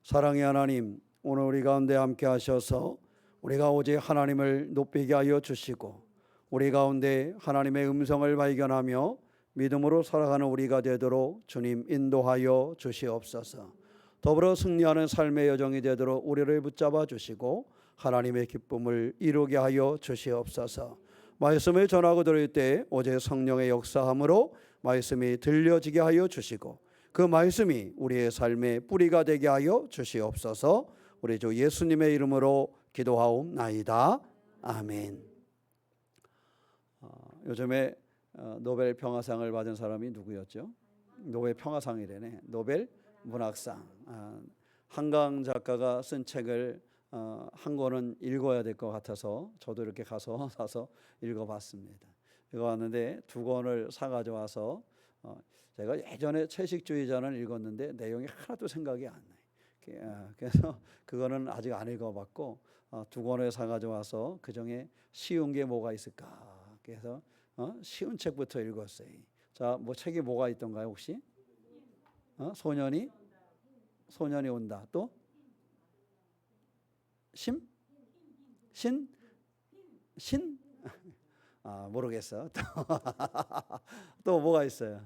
사랑의 하나님, 오늘 우리 가운데 함께 하셔서 우리가 오직 하나님을 높이게 하여 주시고 우리 가운데 하나님의 음성을 발견하며 믿음으로 살아가는 우리가 되도록 주님 인도하여 주시옵소서. 더불어 승리하는 삶의 여정이 되도록 우리를 붙잡아 주시고 하나님의 기쁨을 이루게 하여 주시옵소서. 말씀을 전하고 들을 때 오직 성령의 역사함으로 말씀이 들려지게 하여 주시고 그 말씀이 우리의 삶의 뿌리가 되게 하여 주시옵소서. 우리 주 예수님의 이름으로 기도하옵나이다. 아멘. 요즘에 노벨 평화상을 받은 사람이 누구였죠? 노벨 평화상이래네. 노벨 문학상. 한강 작가가 쓴 책을 한 권은 읽어야 될 것 같아서 저도 이렇게 가서 사서 읽어봤습니다. 읽어봤는데 두 권을 사가지고 와서 제가 예전에 채식주의자는 읽었는데 내용이 하나도 생각이 안 나요. 그래서 그거는 아직 안 읽어봤고 두 권을 사가지고 와서 그중에 쉬운 게 뭐가 있을까? 그래서 쉬운 책부터 읽었어요. 자, 뭐 책이 뭐가 있던가요 혹시? 소년이 온다. 또 신? 모르겠어. 또 뭐가 있어요?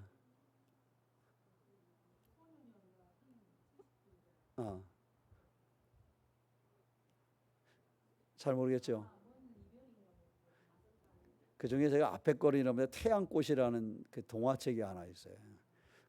잘 모르겠죠. 그 중에 제가 앞에 거를 이름에 태양꽃이라는 그 동화책이 하나 있어요.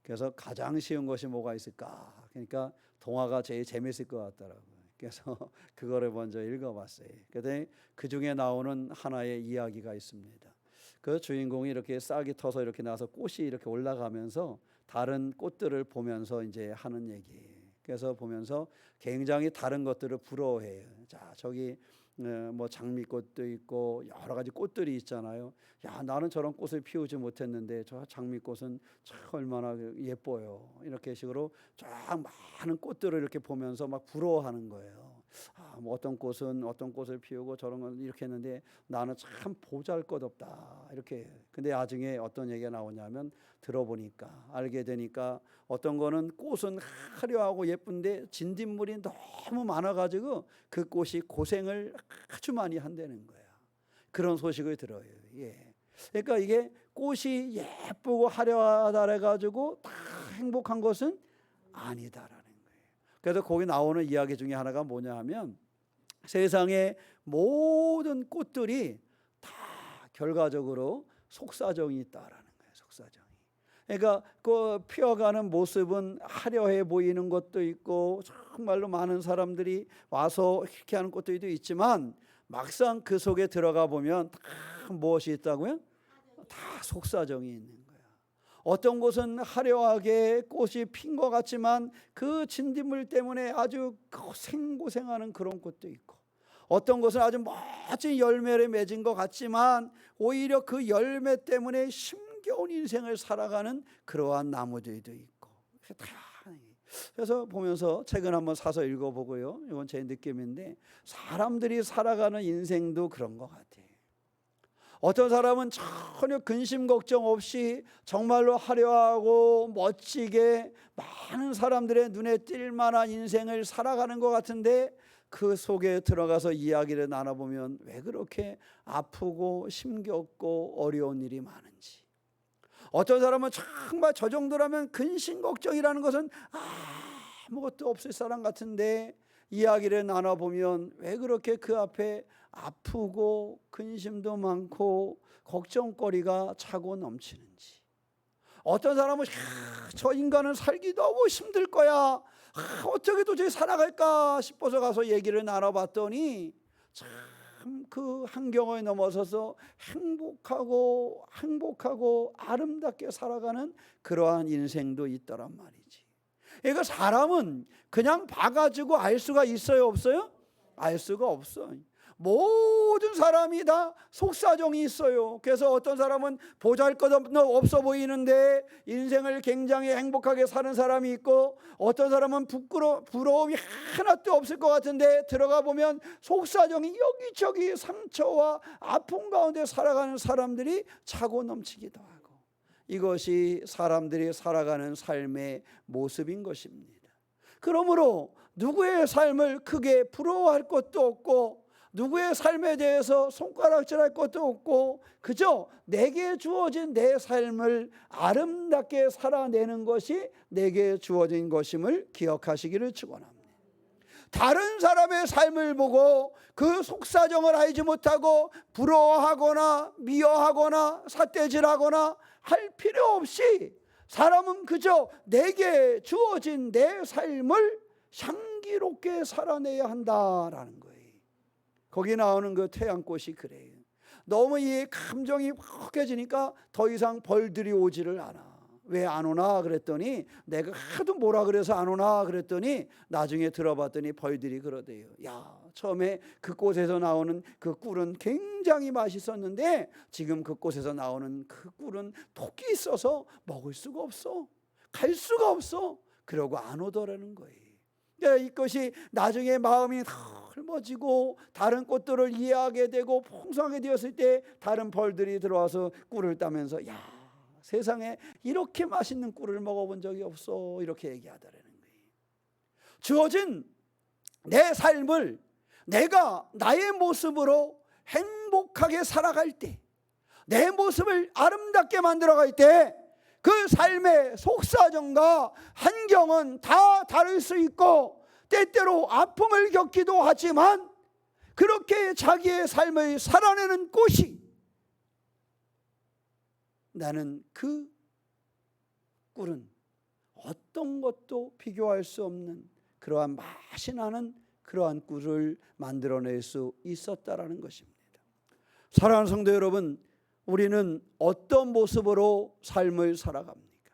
그래서 가장 쉬운 것이 뭐가 있을까? 그러니까 동화가 제일 재밌을 것 같더라고요. 그래서 그거를 먼저 읽어봤어요. 그랬더니 그 중에 나오는 하나의 이야기가 있습니다. 그 주인공이 이렇게 싹이 터서 이렇게 나서 꽃이 이렇게 올라가면서 다른 꽃들을 보면서 이제 하는 얘기. 그래서 보면서 굉장히 다른 것들을 부러워해요. 자, 저기 뭐 장미꽃도 있고 여러 가지 꽃들이 있잖아요. 야, 나는 저런 꽃을 피우지 못했는데 저 장미꽃은 참 얼마나 예뻐요. 이렇게 식으로 쫙 많은 꽃들을 이렇게 보면서 막 부러워하는 거예요. 뭐 어떤 꽃을 피우고 저런 건 이렇게 했는데 나는 참 보잘것없다. 이렇게. 근데 나중에 어떤 얘기가 나오냐면 들어보니까 알게 되니까 어떤 거는 꽃은 화려하고 예쁜데 진딧물이 너무 많아가지고 그 꽃이 고생을 아주 많이 한다는 거야. 그런 소식을 들어요. 예. 그러니까 이게 꽃이 예쁘고 화려하다 해가지고 다 행복한 것은 아니다라는 거예요. 그래서 거기 나오는 이야기 중에 하나가 뭐냐 하면 세상의 모든 꽃들이 다 결과적으로 속사정이 있다라는 거예요. 속사정이. 그러니까 그 피어가는 모습은 화려해 보이는 것도 있고 정말로 많은 사람들이 와서 이렇게 하는 것들도 있지만 막상 그 속에 들어가 보면 다 무엇이 있다고요? 다 속사정이 있는 거예요. 어떤 곳은 화려하게 꽃이 핀 것 같지만 그 진딧물 때문에 아주 고생하는 그런 꽃도 있고 어떤 곳은 아주 멋진 열매를 맺은 것 같지만 오히려 그 열매 때문에 힘겨운 인생을 살아가는 그러한 나무들도 있고 그래서 보면서 책은 한번 사서 읽어보고요. 이건 제 느낌인데 사람들이 살아가는 인생도 그런 것 같아요. 어떤 사람은 전혀 근심 걱정 없이 정말로 화려하고 멋지게 많은 사람들의 눈에 띌 만한 인생을 살아가는 것 같은데 그 속에 들어가서 이야기를 나눠보면 왜 그렇게 아프고 힘겹고 어려운 일이 많은지. 어떤 사람은 정말 저 정도라면 근심 걱정이라는 것은 아무것도 없을 사람 같은데 이야기를 나눠보면 왜 그렇게 그 앞에 아프고 근심도 많고 걱정거리가 차고 넘치는지. 어떤 사람은 저 인간은 살기 너무 힘들 거야. 어떻게 도저히 살아갈까 싶어서 가서 얘기를 나눠봤더니 참 그 환경을 넘어서서 행복하고 아름답게 살아가는 그러한 인생도 있더란 말이지. 그러니까 사람은 그냥 봐가지고 알 수가 있어요, 없어요? 알 수가 없어. 모든 사람이 다 속사정이 있어요. 그래서 어떤 사람은 보잘것없어 보이는데 인생을 굉장히 행복하게 사는 사람이 있고 어떤 사람은 부러움이 하나도 없을 것 같은데 들어가 보면 속사정이 여기저기 상처와 아픔 가운데 살아가는 사람들이 차고 넘치기도 하고 이것이 사람들이 살아가는 삶의 모습인 것입니다. 그러므로 누구의 삶을 크게 부러워할 것도 없고 누구의 삶에 대해서 손가락질할 것도 없고 그저 내게 주어진 내 삶을 아름답게 살아내는 것이 내게 주어진 것임을 기억하시기를 축원합니다. 다른 사람의 삶을 보고 그 속사정을 알지 못하고 부러워하거나 미워하거나 삿대질하거나 할 필요 없이 사람은 그저 내게 주어진 내 삶을 향기롭게 살아내야 한다라는 거예요. 거기 나오는 그 태양꽃이 그래요. 너무 이 감정이 확해지니까 더 이상 벌들이 오지를 않아. 왜 안 오나 그랬더니 내가 하도 뭐라 그래서 안 오나 그랬더니 나중에 들어봤더니 벌들이 그러대요. 야, 처음에 그 꽃에서 나오는 그 꿀은 굉장히 맛있었는데 지금 그 꽃에서 나오는 그 꿀은 독이 있어서 먹을 수가 없어. 갈 수가 없어. 그러고 안 오더라는 거예요. 이것이 나중에 마음이 헐머지고 다른 꽃들을 이해하게 되고 풍성하게 되었을 때 다른 벌들이 들어와서 꿀을 따면서 야, 세상에 이렇게 맛있는 꿀을 먹어본 적이 없어 이렇게 얘기하더라는 거예요. 주어진 내 삶을 내가 나의 모습으로 행복하게 살아갈 때, 내 모습을 아름답게 만들어갈 때 그 삶의 속사정과 환경은 다 다를 수 있고 때때로 아픔을 겪기도 하지만 그렇게 자기의 삶을 살아내는 꽃이 나는 그 꿀은 어떤 것도 비교할 수 없는 그러한 맛이 나는 그러한 꿀을 만들어낼 수 있었다라는 것입니다. 사랑하는 성도 여러분, 우리는 어떤 모습으로 삶을 살아갑니까?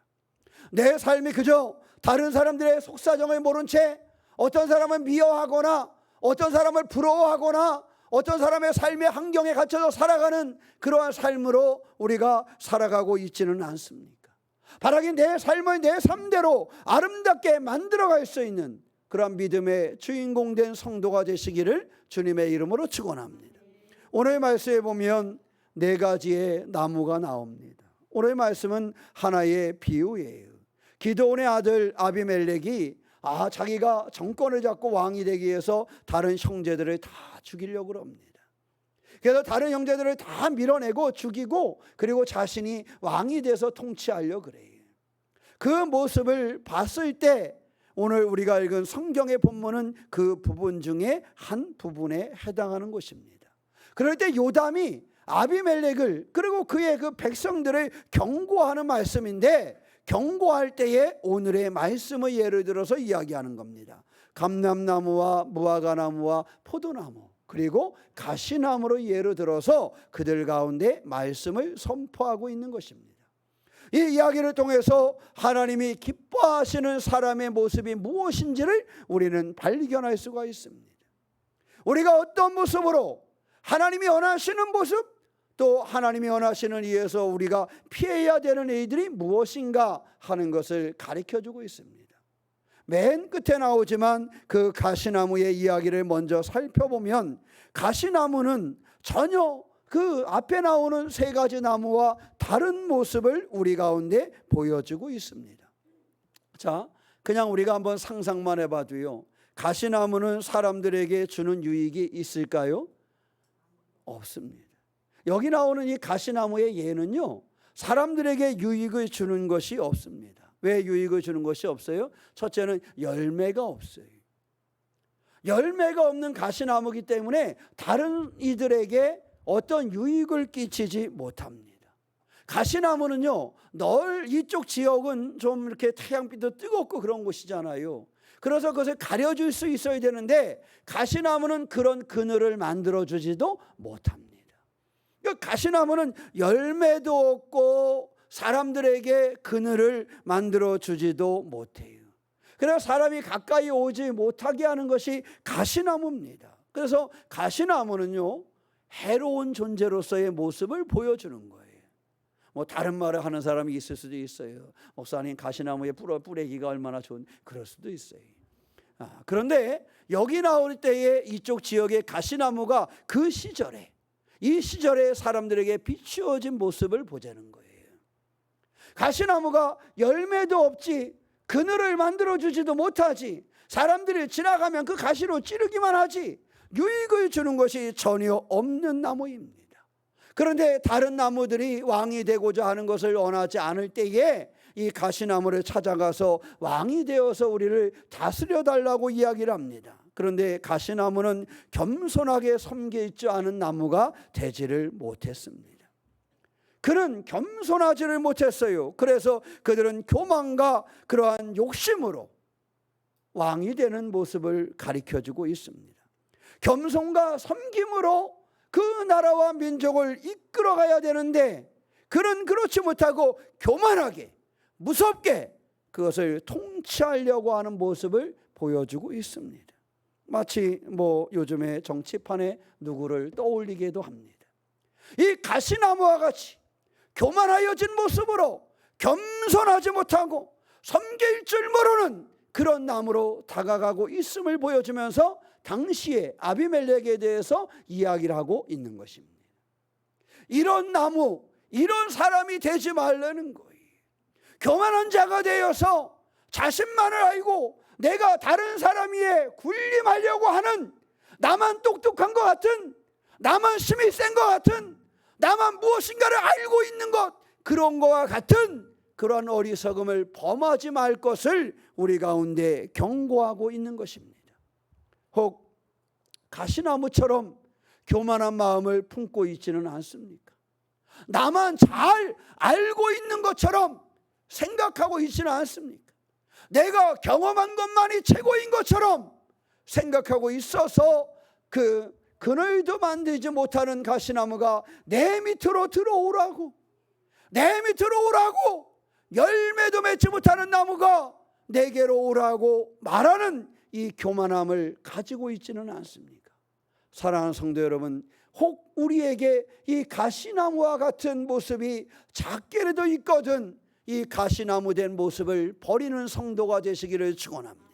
내 삶이 그저 다른 사람들의 속사정을 모른 채 어떤 사람을 미워하거나 어떤 사람을 부러워하거나 어떤 사람의 삶의 환경에 갇혀서 살아가는 그러한 삶으로 우리가 살아가고 있지는 않습니까? 바라기 내 삶을 내 삶대로 아름답게 만들어갈 수 있는 그러한 믿음의 주인공 된 성도가 되시기를 주님의 이름으로 축원합니다. 오늘 말씀에 보면 4가지의 나무가 나옵니다. 오늘 말씀은 하나의 비유예요. 기드온의 아들 아비멜렉이 자기가 정권을 잡고 왕이 되기 위해서 다른 형제들을 다 죽이려고 합니다. 그래서 다른 형제들을 다 밀어내고 죽이고 그리고 자신이 왕이 돼서 통치하려고 그래요. 그 모습을 봤을 때 오늘 우리가 읽은 성경의 본문은 그 부분 중에 한 부분에 해당하는 것입니다. 그럴 때 요담이 아비멜렉을 그리고 그의 그 백성들을 경고하는 말씀인데 경고할 때에 오늘의 말씀을 예를 들어서 이야기하는 겁니다. 감람나무와 무화과나무와 포도나무 그리고 가시나무로 예를 들어서 그들 가운데 말씀을 선포하고 있는 것입니다. 이 이야기를 통해서 하나님이 기뻐하시는 사람의 모습이 무엇인지를 우리는 발견할 수가 있습니다. 우리가 어떤 모습으로 하나님이 원하시는 모습 또 하나님이 원하시는 이에서 우리가 피해야 되는 일들이 무엇인가 하는 것을 가르쳐주고 있습니다. 맨 끝에 나오지만 그 가시나무의 이야기를 먼저 살펴보면 가시나무는 전혀 그 앞에 나오는 3가지 나무와 다른 모습을 우리 가운데 보여주고 있습니다. 자, 그냥 우리가 한번 상상만 해봐도요, 가시나무는 사람들에게 주는 유익이 있을까요? 없습니다. 여기 나오는 이 가시나무의 예는요, 사람들에게 유익을 주는 것이 없습니다. 왜 유익을 주는 것이 없어요? 첫째는 열매가 없어요. 열매가 없는 가시나무이기 때문에 다른 이들에게 어떤 유익을 끼치지 못합니다. 가시나무는요, 이쪽 지역은 좀 이렇게 태양빛도 뜨겁고 그런 곳이잖아요. 그래서 그것을 가려줄 수 있어야 되는데 가시나무는 그런 그늘을 만들어주지도 못합니다. 가시나무는 열매도 없고 사람들에게 그늘을 만들어주지도 못해요. 그래서 사람이 가까이 오지 못하게 하는 것이 가시나무입니다. 그래서 가시나무는요, 해로운 존재로서의 모습을 보여주는 거예요. 다른 말을 하는 사람이 있을 수도 있어요. 목사님, 가시나무의 뿌레기가 얼마나 좋은, 그럴 수도 있어요. 그런데 여기 나올 때에 이쪽 지역의 가시나무가 그 시절에, 이 시절에 사람들에게 비추어진 모습을 보자는 거예요. 가시나무가 열매도 없지, 그늘을 만들어주지도 못하지, 사람들이 지나가면 그 가시로 찌르기만 하지 유익을 주는 것이 전혀 없는 나무입니다. 그런데 다른 나무들이 왕이 되고자 하는 것을 원하지 않을 때에 이 가시나무를 찾아가서 왕이 되어서 우리를 다스려 달라고 이야기를 합니다. 그런데 가시나무는 겸손하게 섬겨 있지 않은 나무가 되지를 못했습니다. 그는 겸손하지를 못했어요. 그래서 그들은 교만과 그러한 욕심으로 왕이 되는 모습을 가리켜주고 있습니다. 겸손과 섬김으로 그 나라와 민족을 이끌어가야 되는데 그는 그렇지 못하고 교만하게 무섭게 그것을 통치하려고 하는 모습을 보여주고 있습니다. 마치 요즘에 정치판에 누구를 떠올리게도 합니다. 이 가시나무와 같이 교만하여진 모습으로 겸손하지 못하고 섬길 줄 모르는 그런 나무로 다가가고 있음을 보여주면서 당시에 아비멜렉에 대해서 이야기를 하고 있는 것입니다. 이런 나무, 이런 사람이 되지 말라는 거예요. 교만한 자가 되어서 자신만을 알고 내가 다른 사람 위에 군림하려고 하는, 나만 똑똑한 것 같은, 나만 힘이 센 것 같은, 나만 무엇인가를 알고 있는 것, 그런 것과 같은 그러한 어리석음을 범하지 말 것을 우리 가운데 경고하고 있는 것입니다. 혹 가시나무처럼 교만한 마음을 품고 있지는 않습니까? 나만 잘 알고 있는 것처럼 생각하고 있지는 않습니까? 내가 경험한 것만이 최고인 것처럼 생각하고 있어서 그 그늘도 만들지 못하는 가시나무가 내 밑으로 들어오라고, 내 밑으로 오라고, 열매도 맺지 못하는 나무가 내게로 오라고 말하는 이 교만함을 가지고 있지는 않습니까? 사랑하는 성도 여러분, 혹 우리에게 이 가시나무와 같은 모습이 작게라도 있거든 이 가시나무 된 모습을 버리는 성도가 되시기를 축원합니다.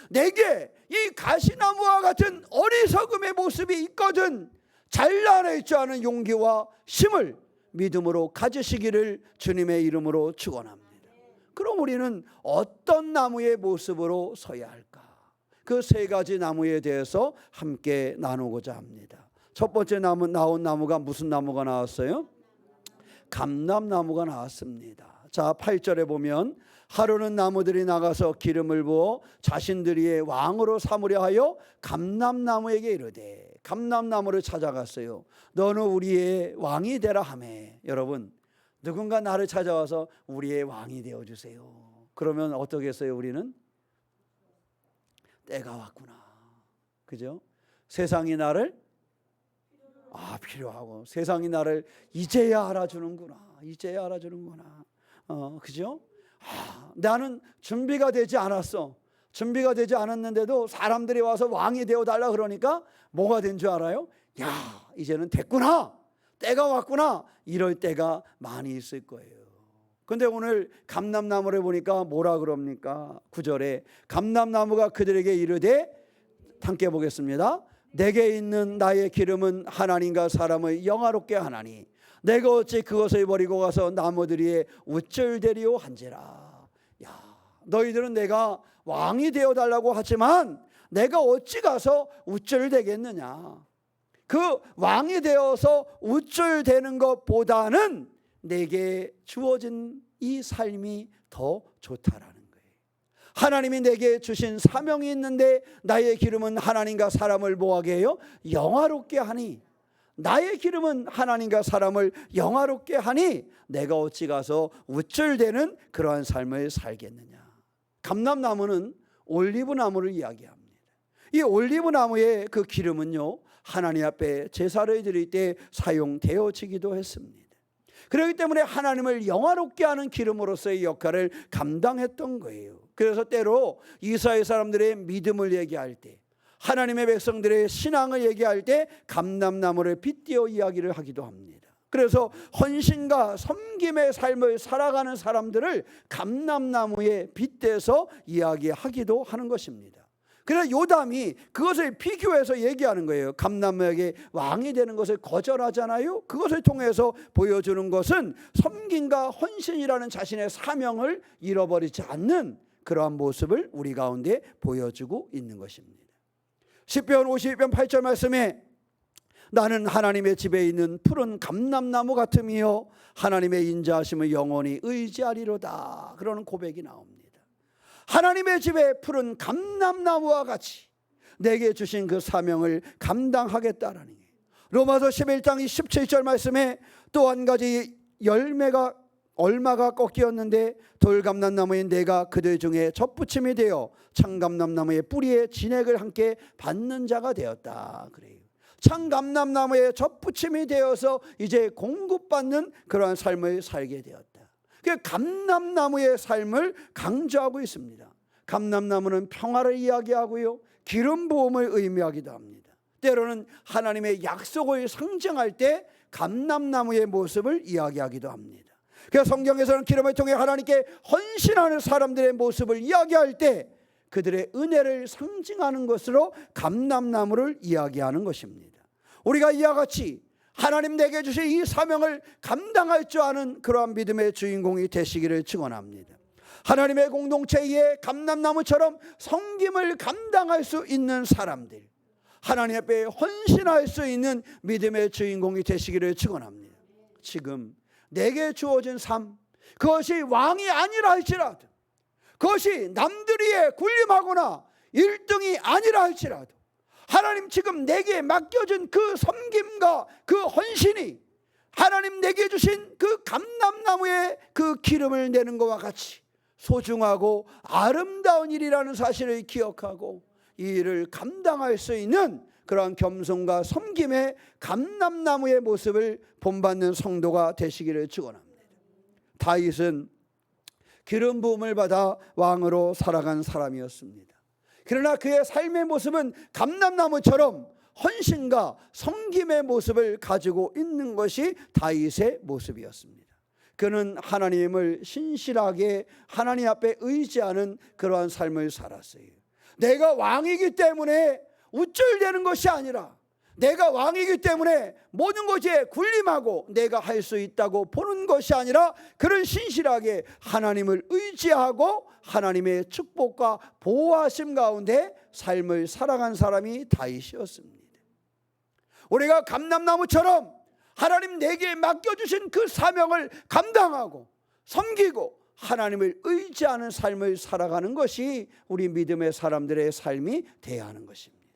내게 이 가시나무와 같은 어리석음의 모습이 있거든 잘라낼 줄 아는 용기와 힘을 믿음으로 가지시기를 주님의 이름으로 축원합니다. 그럼 우리는 어떤 나무의 모습으로 서야 할까? 그 세 가지 나무에 대해서 함께 나누고자 합니다. 첫 번째 나온 나무가 무슨 나무가 나왔어요? 감람나무가 나왔습니다. 자, 8절에 보면 하루는 나무들이 나가서 기름을 부어 자신들이 왕으로 삼으려 하여 감람나무에게 이르되, 감람나무를 찾아갔어요. 너는 우리의 왕이 되라 하매. 여러분, 누군가 나를 찾아와서 우리의 왕이 되어주세요. 그러면 어떻게 했어요? 우리는 때가 왔구나, 그죠? 세상이 나를 필요하고 세상이 나를 이제야 알아주는구나, 이제야 알아주는구나. 그죠? 나는 준비가 되지 않았어. 준비가 되지 않았는데도 사람들이 와서 왕이 되어달라 그러니까 뭐가 된 줄 알아요? 야, 이제는 됐구나, 때가 왔구나, 이럴 때가 많이 있을 거예요. 근데 오늘 감람나무를 보니까 뭐라 그럽니까? 9절에 감람나무가 그들에게 이르되, 함께 보겠습니다. 내게 있는 나의 기름은 하나님과 사람을 영화롭게 하나니 내가 어찌 그것을 버리고 가서 나무들이에 우쭐대리오 한지라. 야, 너희들은 내가 왕이 되어달라고 하지만 내가 어찌 가서 우쭐대겠느냐. 그 왕이 되어서 우쭐대는 것보다는 내게 주어진 이 삶이 더 좋다라는 거예요. 하나님이 내게 주신 사명이 있는데 나의 기름은 하나님과 사람을 뭐하게 해요? 영화롭게 하니, 나의 기름은 하나님과 사람을 영화롭게 하니 내가 어찌 가서 우쭐대는 그러한 삶을 살겠느냐. 감람나무는 올리브나무를 이야기합니다. 이 올리브나무의 그 기름은요, 하나님 앞에 제사를 드릴 때 사용되어지기도 했습니다. 그렇기 때문에 하나님을 영화롭게 하는 기름으로서의 역할을 감당했던 거예요. 그래서 때로 이스라엘 사람들의 믿음을 얘기할 때, 하나님의 백성들의 신앙을 얘기할 때 감람나무를 빗대어 이야기를 하기도 합니다. 그래서 헌신과 섬김의 삶을 살아가는 사람들을 감람나무에 빗대서 이야기하기도 하는 것입니다. 그래서 요담이 그것을 비교해서 얘기하는 거예요. 감람나무에게 왕이 되는 것을 거절하잖아요. 그것을 통해서 보여주는 것은 섬김과 헌신이라는 자신의 사명을 잃어버리지 않는 그러한 모습을 우리 가운데 보여주고 있는 것입니다. 시편 52편 8절 말씀에 나는 하나님의 집에 있는 푸른 감람나무 같으며 하나님의 인자하심을 영원히 의지하리로다, 그러는 고백이 나옵니다. 하나님의 집에 푸른 감람나무와 같이 내게 주신 그 사명을 감당하겠다라는 게, 로마서 11장 17절 말씀에 또 한 가지 얼마가 꺾이었는데 돌감람나무인 내가 그들 중에 젖붙임이 되어 참감람나무의 뿌리에 진액을 함께 받는 자가 되었다 그래요. 참감람나무의 젖붙임이 되어서 이제 공급받는 그러한 삶을 살게 되었다. 그 감람나무의 삶을 강조하고 있습니다. 감람나무는 평화를 이야기하고요, 기름 부음을 의미하기도 합니다. 때로는 하나님의 약속을 상징할 때 감람나무의 모습을 이야기하기도 합니다. 그래서 성경에서는 기름을 통해 하나님께 헌신하는 사람들의 모습을 이야기할 때 그들의 은혜를 상징하는 것으로 감람나무를 이야기하는 것입니다. 우리가 이와 같이 하나님 내게 주신 이 사명을 감당할 줄 아는 그러한 믿음의 주인공이 되시기를 축원합니다. 하나님의 공동체에 감람나무처럼 섬김을 감당할 수 있는 사람들, 하나님 앞에 헌신할 수 있는 믿음의 주인공이 되시기를 축원합니다. 지금 내게 주어진 삶, 그것이 왕이 아니라 할지라도, 그것이 남들이에 군림하거나 1등이 아니라 할지라도, 하나님 지금 내게 맡겨준 그 섬김과 그 헌신이 하나님 내게 주신 그 감람나무의 그 기름을 내는 것과 같이 소중하고 아름다운 일이라는 사실을 기억하고 이 일을 감당할 수 있는 그러한 겸손과 섬김의 감람나무의 모습을 본받는 성도가 되시기를 축원합니다. 다윗은 기름 부음을 받아 왕으로 살아간 사람이었습니다. 그러나 그의 삶의 모습은 감람나무처럼 헌신과 섬김의 모습을 가지고 있는 것이 다윗의 모습이었습니다. 그는 하나님을 신실하게 하나님 앞에 의지하는 그러한 삶을 살았어요. 내가 왕이기 때문에 우쭐대는 것이 아니라, 내가 왕이기 때문에 모든 것에 군림하고 내가 할 수 있다고 보는 것이 아니라, 그런 신실하게 하나님을 의지하고 하나님의 축복과 보호하심 가운데 삶을 살아간 사람이 다윗이었습니다. 우리가 감람나무처럼 하나님 내게 맡겨주신 그 사명을 감당하고 섬기고 하나님을 의지하는 삶을 살아가는 것이 우리 믿음의 사람들의 삶이 되어야 하는 것입니다.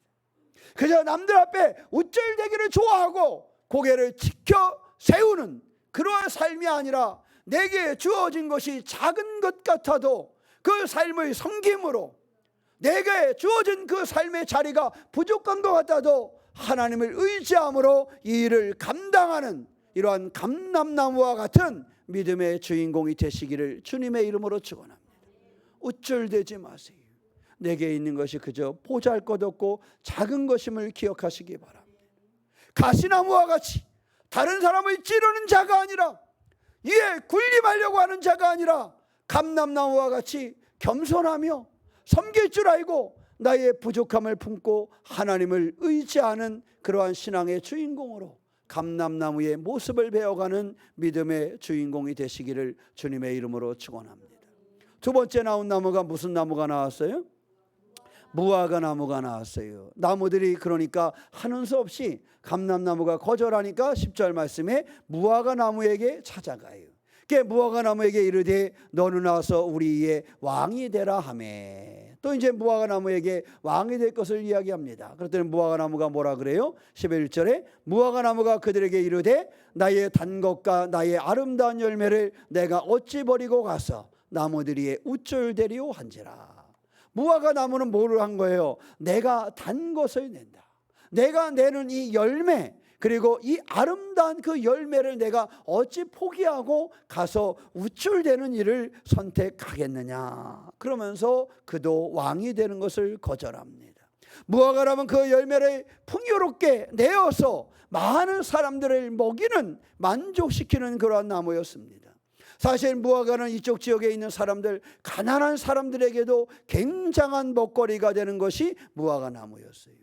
그저 남들 앞에 우쭐대기를 좋아하고 고개를 지켜 세우는 그러한 삶이 아니라, 내게 주어진 것이 작은 것 같아도 그 삶의 섬김으로, 내게 주어진 그 삶의 자리가 부족한 것 같아도 하나님을 의지함으로 이 일을 감당하는 이러한 감람나무와 같은 믿음의 주인공이 되시기를 주님의 이름으로 축원합니다. 우쭐대지 마세요. 내게 있는 것이 그저 보잘것없고 작은 것임을 기억하시기 바랍니다. 가시나무와 같이 다른 사람을 찌르는 자가 아니라, 이에 군림하려고 하는 자가 아니라, 감람나무와 같이 겸손하며 섬길 줄 알고 나의 부족함을 품고 하나님을 의지하는 그러한 신앙의 주인공으로 감람나무의 모습을 배워가는 믿음의 주인공이 되시기를 주님의 이름으로 축원합니다. 두 번째 나온 나무가 무슨 나무가 나왔어요? 무화과 나무가 나왔어요. 나무들이 그러니까 하는 수 없이 감람나무가 거절하니까 10절 말씀에 무화과 나무에게 찾아가요. 무화과 나무에게 이르되 너는 와서 우리 위에 왕이 되라 하매. 또 이제 무화과 나무에게 왕이 될 것을 이야기합니다. 그랬더니 무화과 나무가 뭐라 그래요? 11절에 무화과 나무가 그들에게 이르되 나의 단 것과 나의 아름다운 열매를 내가 어찌 버리고 가서 나무들이에 우쭐대리오 한지라. 무화과 나무는 뭐를 한 거예요? 내가 단 것을 낸다. 내가 내는 이 열매, 그리고 이 아름다운 그 열매를 내가 어찌 포기하고 가서 우쭐대는 일을 선택하겠느냐. 그러면서 그도 왕이 되는 것을 거절합니다. 무화과나무는 그 열매를 풍요롭게 내어서 많은 사람들을 먹이는, 만족시키는 그러한 나무였습니다. 사실 무화과는 이쪽 지역에 있는 사람들, 가난한 사람들에게도 굉장한 먹거리가 되는 것이 무화과 나무였어요.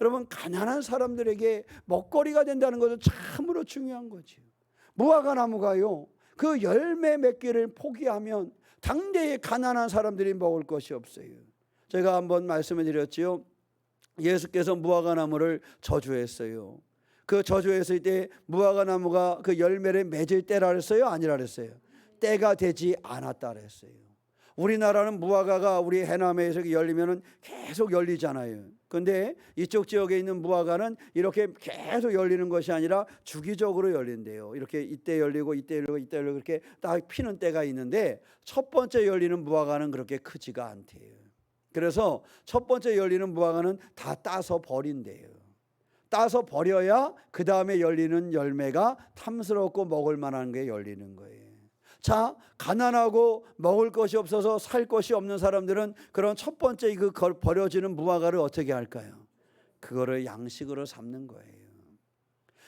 여러분, 가난한 사람들에게 먹거리가 된다는 것은 참으로 중요한 거죠. 무화과 나무가요, 그 열매 맺기를 포기하면 당대에 가난한 사람들이 먹을 것이 없어요. 제가 한번 말씀을 드렸지요. 예수께서 무화과나무를 저주했어요. 그 저주했을 때 무화과나무가 그 열매를 맺을 때라 그랬어요? 아니라 그랬어요? 때가 되지 않았다 그랬어요. 우리나라는 무화과가 우리 해남에서 열리면은 계속 열리잖아요. 근데 이쪽 지역에 있는 무화과는 이렇게 계속 열리는 것이 아니라 주기적으로 열린대요. 이렇게 이때 열리고 이때 열리고 이때 열리고 이렇게 딱 피는 때가 있는데 첫 번째 열리는 무화과는 그렇게 크지가 않대요. 그래서 첫 번째 열리는 무화과는 다 따서 버린대요. 따서 버려야 그 다음에 열리는 열매가 탐스럽고 먹을 만한 게 열리는 거예요. 자, 가난하고 먹을 것이 없어서 살 것이 없는 사람들은 그런 첫 번째 그 버려지는 무화과를 어떻게 할까요? 그거를 양식으로 삼는 거예요.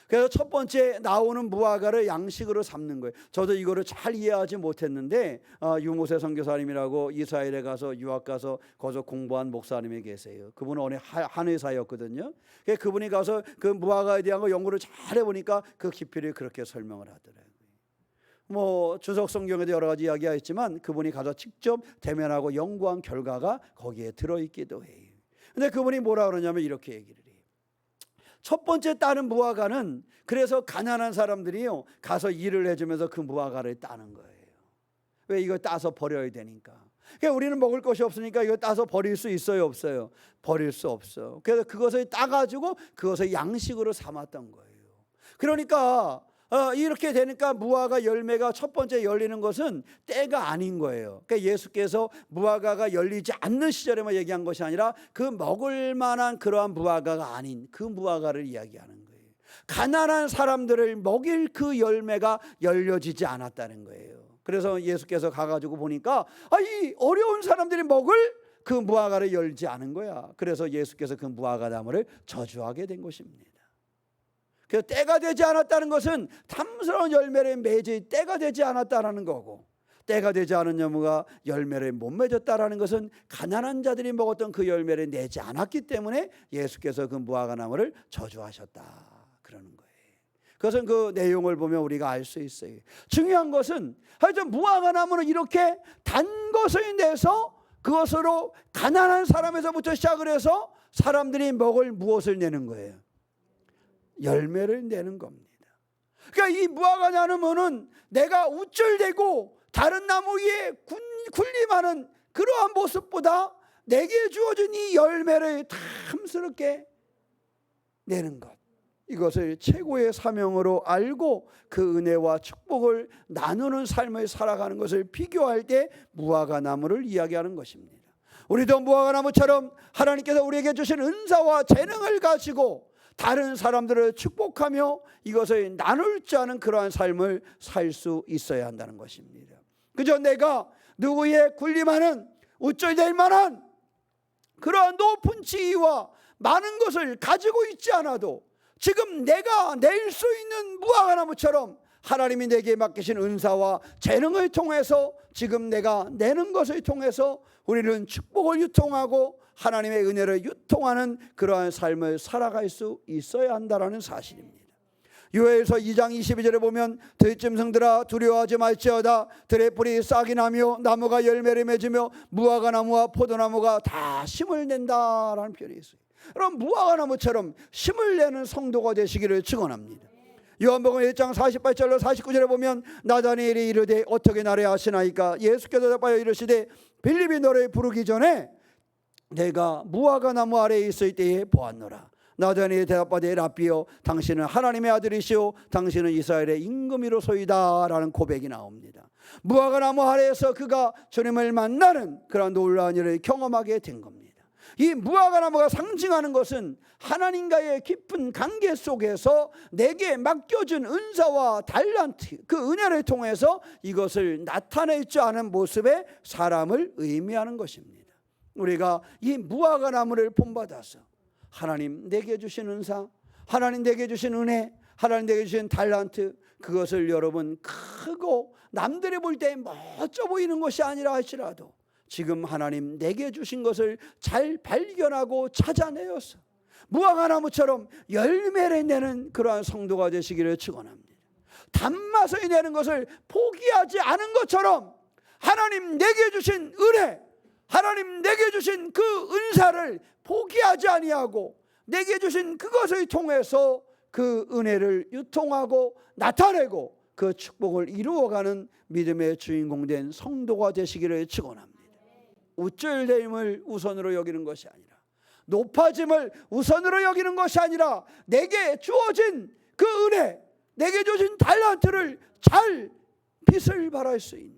그래서 첫 번째 나오는 무화과를 양식으로 삼는 거예요. 저도 이거를 잘 이해하지 못했는데 유모세 선교사님이라고 이스라엘에 가서 유학 가서 거기서 공부한 목사님이 계세요. 그분은 어느 한의사였거든요. 그분이 가서 그 무화과에 대한 거 연구를 잘 해보니까 그 깊이를 그렇게 설명을 하더라고요. 뭐 주석 성경에도 여러 가지 이야기가 있지만 그분이 가서 직접 대면하고 연구한 결과가 거기에 들어있기도 해요. 근데 그분이 뭐라 그러냐면 이렇게 얘기를 해요. 첫 번째 따는 무화과는 그래서 가난한 사람들이요 가서 일을 해주면서 그 무화과를 따는 거예요. 왜? 이거 따서 버려야 되니까. 그러니까 우리는 먹을 것이 없으니까 이거 따서 버릴 수 있어요, 없어요? 버릴 수 없어. 그래서 그것을 따가지고 그것을 양식으로 삼았던 거예요. 그러니까 이렇게 되니까 무화과 열매가 첫 번째 열리는 것은 때가 아닌 거예요. 그러니까 예수께서 무화과가 열리지 않는 시절에만 얘기한 것이 아니라 그 먹을 만한 그러한 무화과가 아닌 그 무화과를 이야기하는 거예요. 가난한 사람들을 먹일 그 열매가 열려지지 않았다는 거예요. 그래서 예수께서 가가지고 보니까 이 어려운 사람들이 먹을 그 무화과를 열지 않은 거야. 그래서 예수께서 그 무화과 나무를 저주하게 된 것입니다. 그래서 때가 되지 않았다는 것은 탐스러운 열매를 맺을 때가 되지 않았다는 거고, 때가 되지 않은 나무가 열매를 못 맺었다는 것은 가난한 자들이 먹었던 그 열매를 내지 않았기 때문에 예수께서 그 무화과 나무를 저주하셨다 그러는 거예요. 그것은 그 내용을 보면 우리가 알 수 있어요. 중요한 것은 하여튼 무화과 나무는 이렇게 단 것을 내서 그것으로 가난한 사람에서부터 시작을 해서 사람들이 먹을 무엇을 내는 거예요? 열매를 내는 겁니다. 그러니까 이 무화과 나무는 내가 우쭐대고 다른 나무 위에 군림하는 그러한 모습보다 내게 주어진 이 열매를 탐스럽게 내는 것, 이것을 최고의 사명으로 알고 그 은혜와 축복을 나누는 삶을 살아가는 것을 비교할 때 무화과 나무를 이야기하는 것입니다. 우리도 무화과 나무처럼 하나님께서 우리에게 주신 은사와 재능을 가지고 다른 사람들을 축복하며 이것을 나눌 줄 아는 그러한 삶을 살 수 있어야 한다는 것입니다. 그저 내가 누구의 군림하는 우쭐댈 만한 그러한 높은 지위와 많은 것을 가지고 있지 않아도 지금 내가 낼 수 있는 무화과 나무처럼 하나님이 내게 맡기신 은사와 재능을 통해서 지금 내가 내는 것을 통해서 우리는 축복을 유통하고 하나님의 은혜를 유통하는 그러한 삶을 살아갈 수 있어야 한다는 사실입니다. 요엘서 2장 22절에 보면 들짐승들아 두려워하지 말지어다 들의 뿌리 싹이 나며 나무가 열매를 맺으며 무화과 나무와 포도나무가 다 심을 낸다라는 표현이 있어요. 그럼 무화과 나무처럼 심을 내는 성도가 되시기를 축원합니다. 요한복음 1장 48절로 49절에 보면 나다니엘이 이르되 어떻게 나를 아시나이까 예수께서 대답하여 이르시되 빌립이 너를 부르기 전에 내가 무화과 나무 아래에 있을 때에 보았노라. 나다니엘이 대답하되 라삐여 당신은 하나님의 아들이시오 당신은 이스라엘의 임금이로소이다 라는 고백이 나옵니다. 무화과 나무 아래에서 그가 주님을 만나는 그런 놀라운 일을 경험하게 된 겁니다. 이 무화과 나무가 상징하는 것은 하나님과의 깊은 관계 속에서 내게 맡겨준 은사와 달란트, 그 은혜를 통해서 이것을 나타낼 줄 아는 모습의 사람을 의미하는 것입니다. 우리가 이 무화과 나무를 본받아서 하나님 내게 주신 은사, 하나님 내게 주신 은혜, 하나님 내게 주신 달란트, 그것을 여러분 크고 남들이 볼 때 멋져 보이는 것이 아니라 할지라도 지금 하나님 내게 주신 것을 잘 발견하고 찾아내어서 무화과 나무처럼 열매를 내는 그러한 성도가 되시기를 축원합니다. 단맛을 내는 것을 포기하지 않은 것처럼 하나님 내게 주신 은혜, 하나님 내게 주신 그 은사를 포기하지 아니하고 내게 주신 그것을 통해서 그 은혜를 유통하고 나타내고 그 축복을 이루어가는 믿음의 주인공 된 성도가 되시기를 축원합니다. 우쭐됨을 우선으로 여기는 것이 아니라, 높아짐을 우선으로 여기는 것이 아니라, 내게 주어진 그 은혜, 내게 주어진 달란트를 잘 빛을 발할 수 있는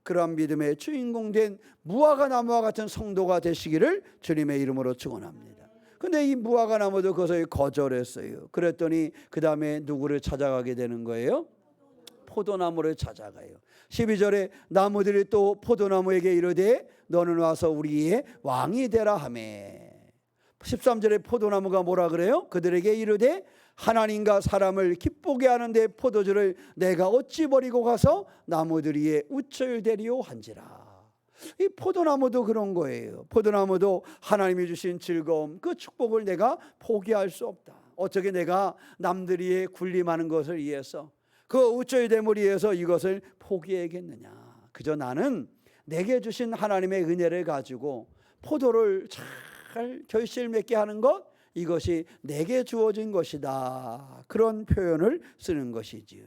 그러한 믿음의 주인공 된 무화과 나무와 같은 성도가 되시기를 주님의 이름으로 축원합니다. 근데 이 무화과 나무도 그것을 거절했어요. 그랬더니 그 다음에 누구를 찾아가게 되는 거예요? 포도나무를 찾아가요. 12절에 나무들이 또 포도나무에게 이르되 너는 와서 우리의 왕이 되라 하매. 13절에 포도나무가 뭐라 그래요? 그들에게 이르되 하나님과 사람을 기쁘게 하는데 포도주를 내가 어찌 버리고 가서 나무들 위에 우쭐대리오 한지라. 이 포도나무도 그런 거예요. 포도나무도 하나님이 주신 즐거움, 그 축복을 내가 포기할 수 없다. 어떻게 내가 남들이 군림하는 것을 위해서, 그 우쭐됨을 위해서 이것을 포기하겠느냐. 그저 나는 내게 주신 하나님의 은혜를 가지고 포도를 잘 결실 맺게 하는 것, 이것이 내게 주어진 것이다. 그런 표현을 쓰는 것이지요.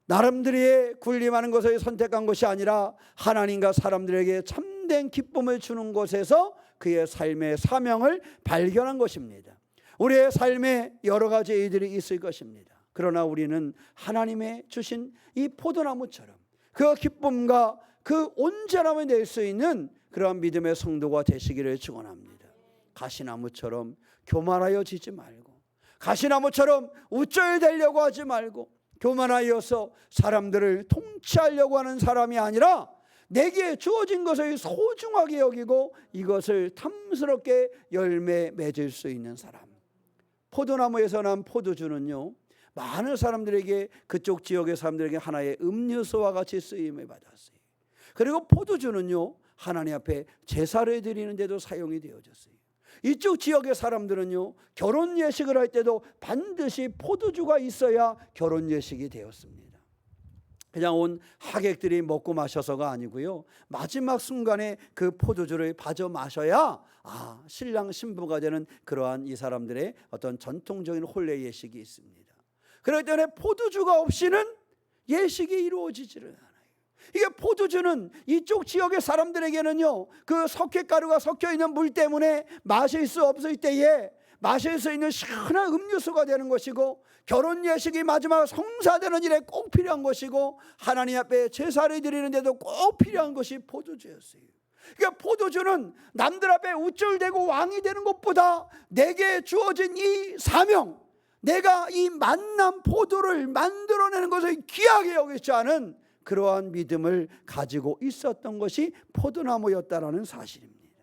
나름대로의 군림하는 것을 선택한 것이 아니라 하나님과 사람들에게 참된 기쁨을 주는 곳에서 그의 삶의 사명을 발견한 것입니다. 우리의 삶에 여러 가지 일들이 있을 것입니다. 그러나 우리는 하나님의 주신 이 포도나무처럼 그 기쁨과 그 온전함을 낼 수 있는 그러한 믿음의 성도가 되시기를 축원합니다. 가시나무처럼 교만하여 지지 말고, 가시나무처럼 우쭐대려고 하지 말고, 교만하여서 사람들을 통치하려고 하는 사람이 아니라 내게 주어진 것을 소중하게 여기고 이것을 탐스럽게 열매 맺을 수 있는 사람. 포도나무에서 난 포도주는요, 많은 사람들에게, 그쪽 지역의 사람들에게 하나의 음료수와 같이 쓰임을 받았어요. 그리고 포도주는요, 하나님 앞에 제사를 드리는 데도 사용이 되어졌어요. 이쪽 지역의 사람들은요, 결혼 예식을 할 때도 반드시 포도주가 있어야 결혼 예식이 되었습니다. 그냥 온 하객들이 먹고 마셔서가 아니고요, 마지막 순간에 그 포도주를 받아 마셔야 신랑 신부가 되는 그러한 이 사람들의 어떤 전통적인 혼례 예식이 있습니다. 그렇기 때문에 포도주가 없이는 예식이 이루어지지를 않아요. 이게 포도주는 이쪽 지역의 사람들에게는요, 그 석회가루가 섞여 있는 물 때문에 마실 수 없을 때에 마실 수 있는 시원한 음료수가 되는 것이고, 결혼 예식이 마지막 성사되는 일에 꼭 필요한 것이고, 하나님 앞에 제사를 드리는 데도 꼭 필요한 것이 포도주였어요. 그러니까 포도주는 남들 앞에 우쭐대고 왕이 되는 것보다 내게 주어진 이 사명, 내가 이 만남 포도를 만들어내는 것을 귀하게 여기지 않은 그러한 믿음을 가지고 있었던 것이 포도나무였다라는 사실입니다.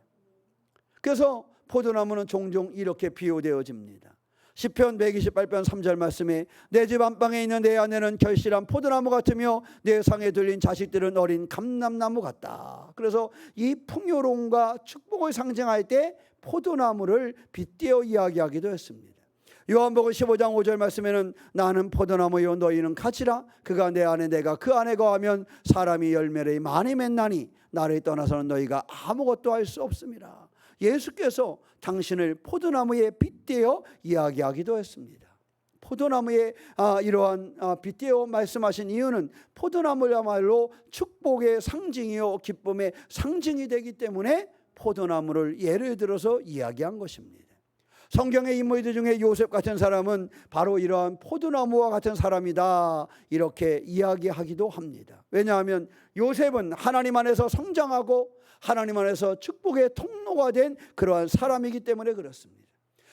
그래서 포도나무는 종종 이렇게 비유되어집니다. 시편 128편 3절 말씀에 내 집 안방에 있는 내 아내는 결실한 포도나무 같으며 내 상에 들린 자식들은 어린 감람나무 같다. 그래서 이 풍요로움과 축복을 상징할 때 포도나무를 빗대어 이야기하기도 했습니다. 요한복음 15장 5절 말씀에는 나는 포도나무요 너희는 가지라. 그가 내 안에 내가 그 안에 거하면 사람이 열매를 많이 맺나니 나를 떠나서는 너희가 아무것도 할 수 없습니다. 예수께서 당신을 포도나무에 빗대어 이야기하기도 했습니다. 포도나무에 이러한 빗대어 말씀하신 이유는 포도나무야말로 축복의 상징이요 기쁨의 상징이 되기 때문에 포도나무를 예를 들어서 이야기한 것입니다. 성경의 인물들 중에 요셉 같은 사람은 바로 이러한 포도나무와 같은 사람이다, 이렇게 이야기하기도 합니다. 왜냐하면 요셉은 하나님 안에서 성장하고 하나님 안에서 축복의 통로가 된 그러한 사람이기 때문에 그렇습니다.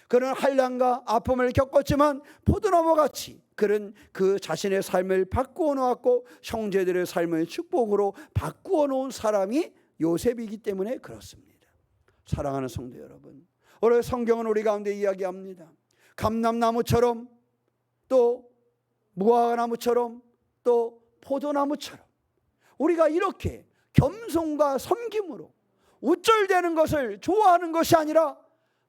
그는 환난과 아픔을 겪었지만 포도나무같이 그는 그 자신의 삶을 바꾸어 놓았고 형제들의 삶을 축복으로 바꾸어 놓은 사람이 요셉이기 때문에 그렇습니다. 사랑하는 성도 여러분, 오늘 성경은 우리 가운데 이야기합니다. 감람나무처럼 또 무화과나무처럼 또 포도나무처럼 우리가 이렇게 겸손과 섬김으로 우쭐대는 것을 좋아하는 것이 아니라,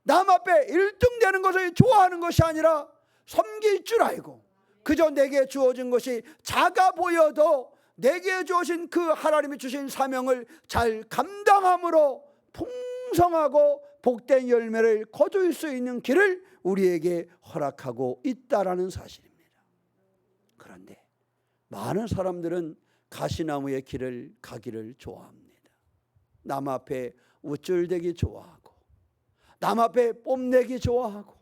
남 앞에 1등 되는 것을 좋아하는 것이 아니라 섬길 줄 알고 그저 내게 주어진 것이 작아 보여도 내게 주어진 그 하나님이 주신 사명을 잘 감당함으로 풍성하고 복된 열매를 거둘 수 있는 길을 우리에게 허락하고 있다라는 사실입니다. 그런데 많은 사람들은 가시나무의 길을 가기를 좋아합니다. 남 앞에 우쭐대기 좋아하고, 남 앞에 뽐내기 좋아하고,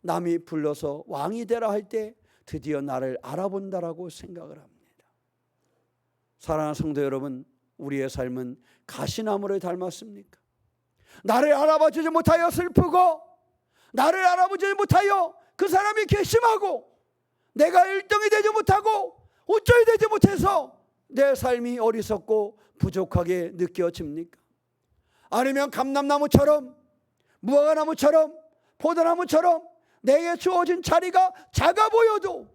남이 불러서 왕이 되라 할 때 드디어 나를 알아본다라고 생각을 합니다. 사랑하는 성도 여러분, 우리의 삶은 가시나무를 닮았습니까? 나를 알아봐주지 못하여 슬프고, 나를 알아보지 못하여 그 사람이 괘씸하고, 내가 1등이 되지 못하고 우쭐이 되지 못해서 내 삶이 어리석고 부족하게 느껴집니까? 아니면 감람나무처럼, 무화과나무처럼, 포도나무처럼 내게 주어진 자리가 작아 보여도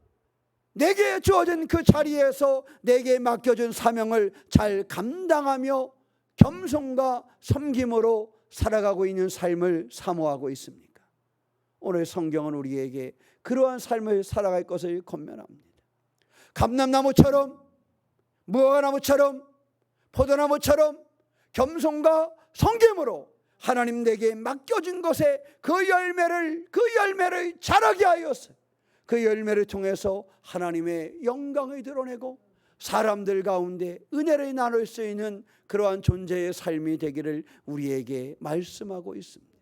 내게 주어진 그 자리에서 내게 맡겨준 사명을 잘 감당하며 겸손과 섬김으로 살아가고 있는 삶을 사모하고 있습니까? 오늘 성경은 우리에게 그러한 삶을 살아갈 것을 권면합니다. 감람나무처럼, 무화과나무처럼, 포도나무처럼 겸손과 섬김으로 하나님 내게 맡겨진 것에 그 열매를 자라게 하였어요. 그 열매를 통해서 하나님의 영광을 드러내고 사람들 가운데 은혜를 나눌 수 있는 그러한 존재의 삶이 되기를 우리에게 말씀하고 있습니다.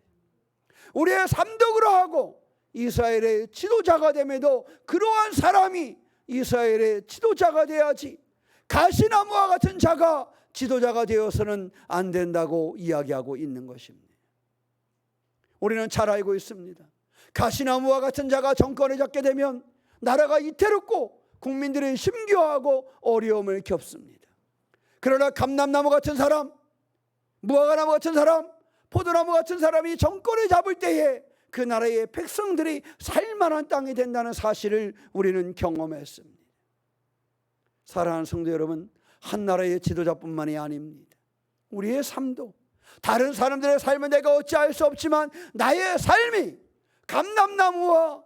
우리의 삶도 그러하고 이스라엘의 지도자가 됨에도 그러한 사람이 이스라엘의 지도자가 돼야지, 가시나무와 같은 자가 지도자가 되어서는 안 된다고 이야기하고 있는 것입니다. 우리는 잘 알고 있습니다. 가시나무와 같은 자가 정권을 잡게 되면 나라가 이태롭고 국민들이 힘겨워하고 어려움을 겪습니다. 그러나 감람나무 같은 사람, 무화과나무 같은 사람, 포도나무 같은 사람이 정권을 잡을 때에 그 나라의 백성들이 살만한 땅이 된다는 사실을 우리는 경험했습니다. 사랑하는 성도 여러분, 한 나라의 지도자뿐만이 아닙니다. 우리의 삶도, 다른 사람들의 삶은 내가 어찌할 수 없지만 나의 삶이 감람나무와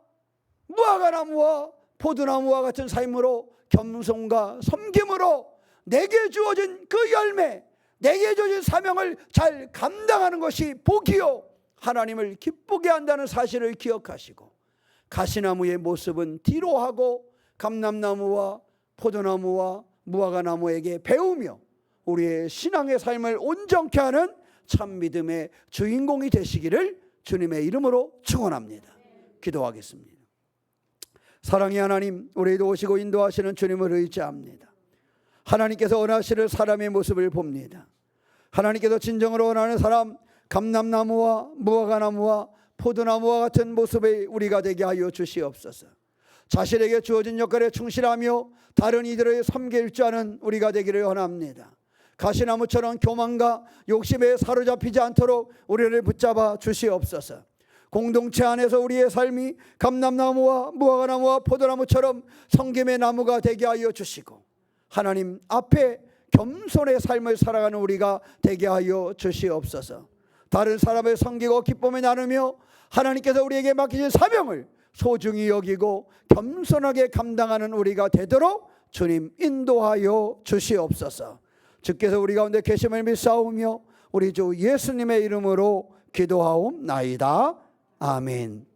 무화과나무와 포도나무와 같은 삶으로 겸손과 섬김으로 내게 주어진 그 열매, 내게 주어진 사명을 잘 감당하는 것이 복이요 하나님을 기쁘게 한다는 사실을 기억하시고, 가시나무의 모습은 뒤로 하고 감람나무와 포도나무와 무화과나무에게 배우며 우리의 신앙의 삶을 온전케 하는 참 믿음의 주인공이 되시기를 주님의 이름으로 축원합니다. 기도하겠습니다. 사랑의 하나님, 우리도 오시고 인도하시는 주님을 의지합니다. 하나님께서 원하시는 사람의 모습을 봅니다. 하나님께서 진정으로 원하는 사람, 감람나무와 무화과나무와 포도나무와 같은 모습의 우리가 되게 하여 주시옵소서. 자신에게 주어진 역할에 충실하며 다른 이들을 섬길 줄 아는 우리가 되기를 원합니다. 가시나무처럼 교만과 욕심에 사로잡히지 않도록 우리를 붙잡아 주시옵소서. 공동체 안에서 우리의 삶이 감람나무와 무화과나무와 포도나무처럼 섬김의 나무가 되게 하여 주시고, 하나님 앞에 겸손의 삶을 살아가는 우리가 되게 하여 주시옵소서. 다른 사람을 섬기고 기쁨을 나누며 하나님께서 우리에게 맡기신 사명을 소중히 여기고 겸손하게 감당하는 우리가 되도록 주님 인도하여 주시옵소서. 주께서 우리 가운데 계심을 믿사오며 우리 주 예수님의 이름으로 기도하옵나이다. 아멘.